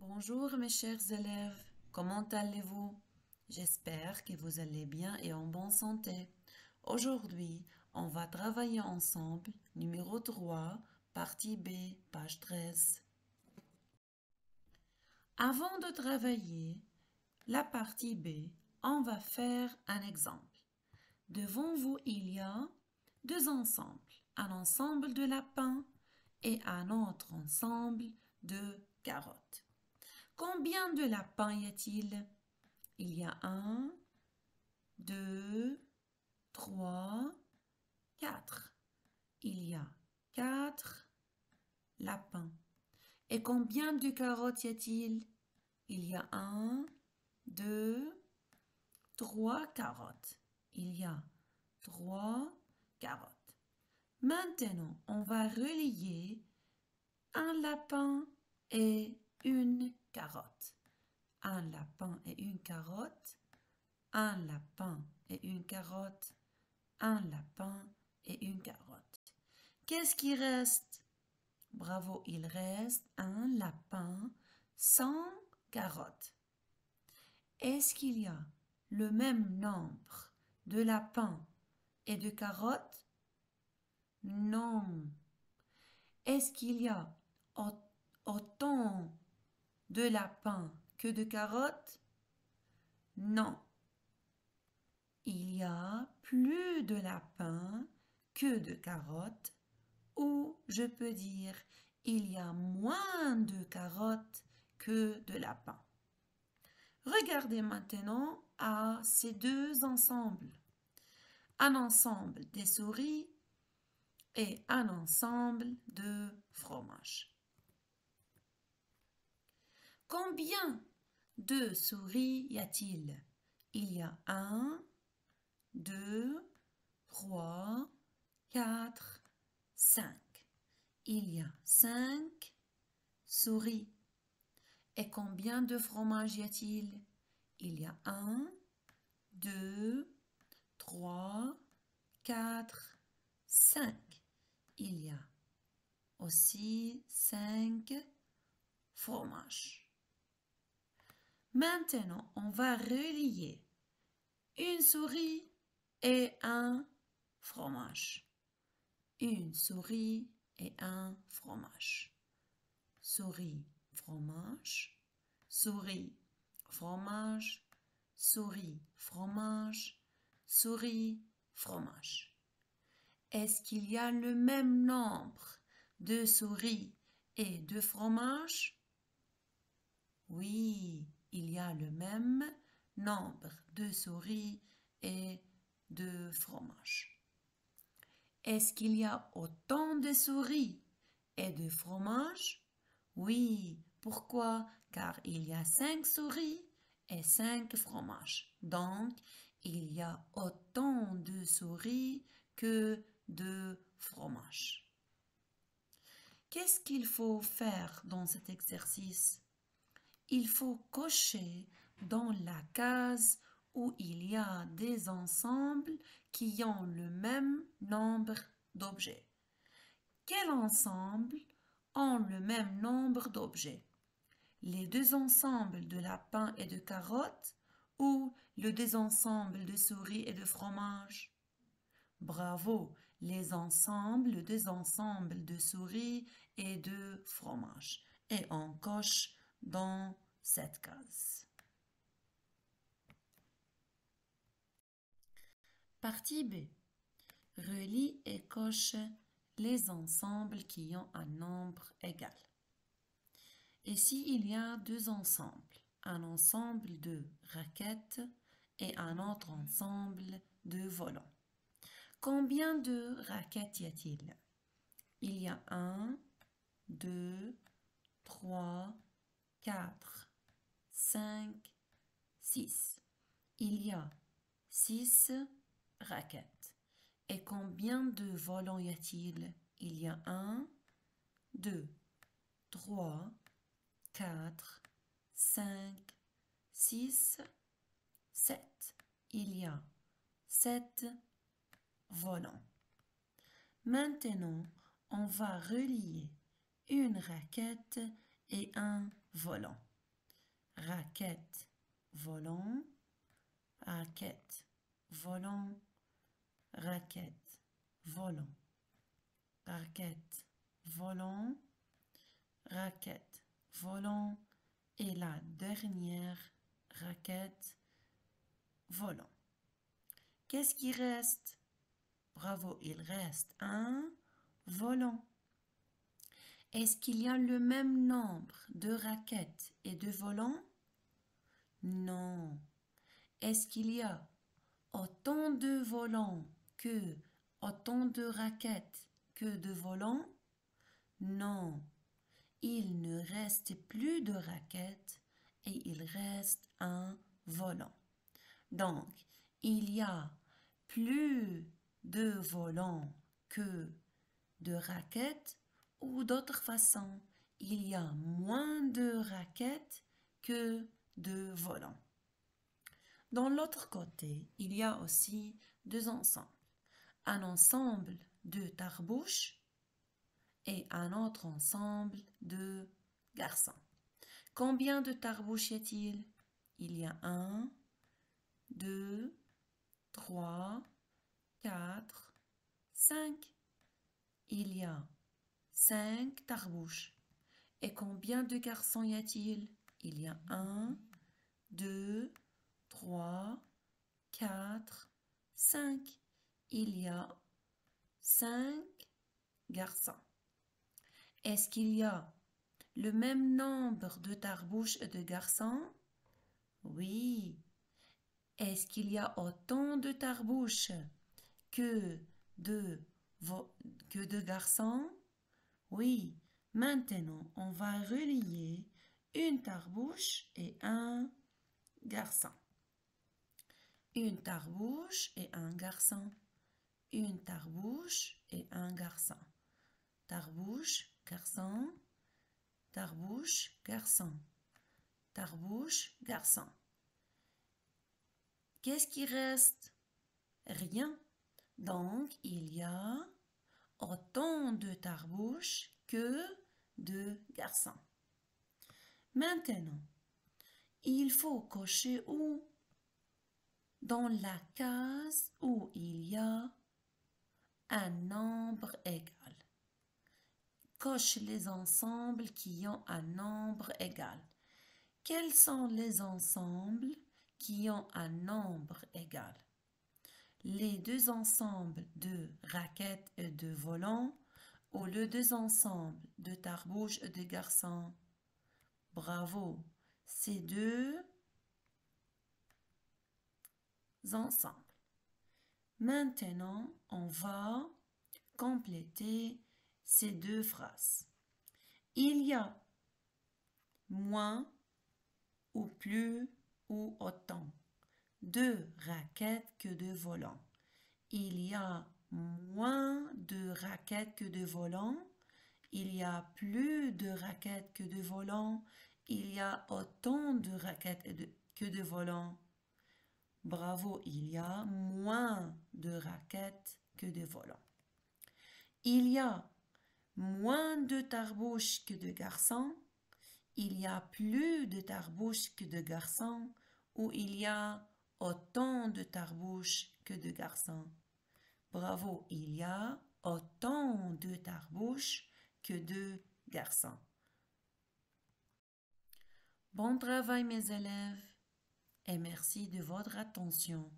Bonjour mes chers élèves, comment allez-vous? J'espère que vous allez bien et en bonne santé. Aujourd'hui, on va travailler ensemble, numéro 3, partie B, page 13. Avant de travailler la partie B, on va faire un exemple. Devant vous, il y a deux ensembles, un ensemble de lapins et un autre ensemble de carottes. Combien de lapins y a-t-il? Il y a 1, 2, 3, 4. Il y a 4 lapins. Et combien de carottes y a-t-il? Il y a 1, 2, 3 carottes. Il y a 3 carottes. Maintenant, on va relier un lapin et une carotte. Un lapin et une carotte. Un lapin et une carotte. Un lapin et une carotte. Qu'est-ce qui reste? Bravo, il reste un lapin sans carotte. Est-ce qu'il y a le même nombre de lapins et de carottes? Non. Est-ce qu'il y a autant de lapins que de carottes? Non. Il y a plus de lapins que de carottes, ou je peux dire il y a moins de carottes que de lapins. Regardez maintenant à ces deux ensembles. Un ensemble des souris et un ensemble de fromage. Combien de souris y a-t-il? Il y a 1, 2, 3, 4, 5. Il y a 5 souris. Et combien de fromages y a-t-il? Il y a 1, 2, 3, 4, 5. Il y a aussi 5 fromages. Maintenant, on va relier une souris et un fromage. Une souris et un fromage. Souris, fromage. Souris, fromage. Souris, fromage. Souris, fromage. Est-ce qu'il y a le même nombre de souris et de fromages? Oui, il y a le même nombre de souris et de fromage. Est-ce qu'il y a autant de souris et de fromages? Oui, pourquoi? Car il y a 5 souris et 5 fromages. Donc, il y a autant de souris que de fromages. Qu'est-ce qu'il faut faire dans cet exercice? Il faut cocher dans la case où il y a des ensembles qui ont le même nombre d'objets. Quels ensembles ont le même nombre d'objets? Les deux ensembles de lapins et de carottes ou le deux ensembles de souris et de fromage? Bravo, les deux ensembles de souris et de fromage. Et on coche dans cette case. Partie B. Relie et coche les ensembles qui ont un nombre égal. Ici, il y a deux ensembles. Un ensemble de raquettes et un autre ensemble de volants. Combien de raquettes y a-t-il? Il y a 1, 2, 3, 4, 5, 6. Il y a 6 raquettes. Et combien de volants y a-t-il? Il y a 1, 2, 3, 4, 5, 6, 7. Il y a 7 volants. Maintenant, on va relier une raquette et un volant. raquette, volant, raquette, volant, raquette, volant, raquette, volant, raquette, volant et la dernière raquette, volant. Qu'est-ce qui reste? Bravo, il reste un volant. Est-ce qu'il y a le même nombre de raquettes et de volants? Non. Est-ce qu'il y a autant de volants que autant de raquettes que de volants? Non. Il ne reste plus de raquettes et il reste un volant. Donc, il y a plus de volants que de raquettes ou d'autre façon, il y a moins de raquettes que de volants. Dans l'autre côté, il y a aussi deux ensembles. Un ensemble de tarbouches et un autre ensemble de garçons. Combien de tarbouches y a-t-il? Il y a 1, 2, 3, 4, 5. Il y a 5 tarbouches. Et combien de garçons y a-t-il? Il y a 1, 2, 3, 4, 5. Il y a 5 garçons. Est-ce qu'il y a le même nombre de tarbouches et de garçons? Oui. Est-ce qu'il y a autant de tarbouches que de garçons? Oui. Maintenant, on va relier une tarbouche et un garçon. Une tarbouche et un garçon. Une tarbouche et un garçon. Tarbouche, garçon. Tarbouche, garçon. Tarbouche, garçon. Qu'est-ce qui reste? Rien. Donc, il y a autant de tarbouches que de garçons. Maintenant, il faut cocher où? Dans la case où il y a un nombre égal. Coche les ensembles qui ont un nombre égal. Quels sont les ensembles qui ont un nombre égal? Les deux ensembles de raquettes et de volants ou les deux ensembles de tarbouches et de garçons? Bravo! Ces deux ensembles. Maintenant, on va compléter ces deux phrases. Il y a moins ou plus ou autant de raquettes que de volants. Il y a moins de raquettes que de volants. Il y a plus de raquettes que de volants. Il y a autant de raquettes que de volants. Bravo, il y a moins de raquettes que de volants. Il y a moins de tarbouches que de garçons. Il y a plus de tarbouches que de garçons. Ou il y a autant de tarbouches que de garçons. Bravo, il y a autant de tarbouches que de garçons. Bon travail mes élèves et merci de votre attention.